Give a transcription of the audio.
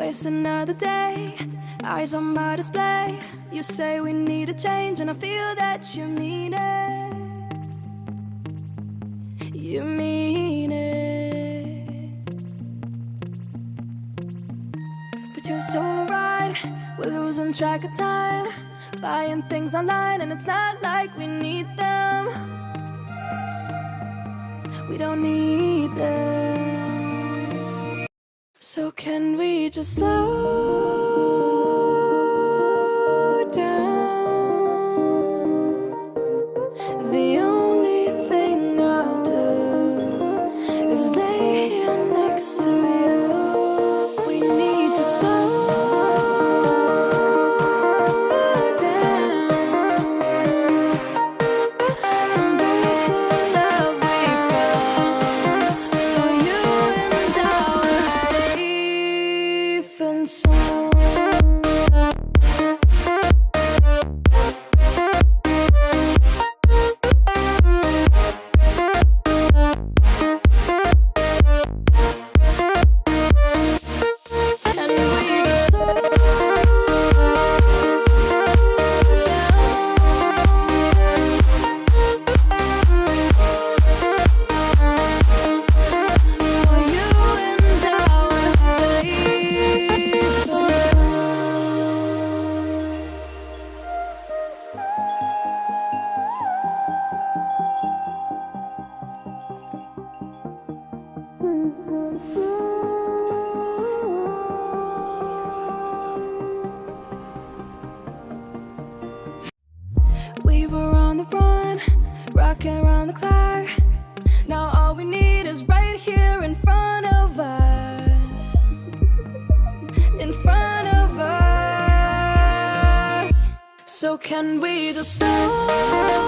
It's another day, eyes on my display. You say we need a change, and I feel that you mean it. You mean it. But you're so right, we're losing track of time, buying things online, and it's not like we need them. We don't need them. So can we just slow down? The only thing I'll do is lay here next to you. We need to slow down. Embrace the love we found. For you and I are safe and sound. Can we just slow down? For you and I are safe and We were on the run, rocking around the clock. Now all we need is right here in front of us. In front of us. So can we just slow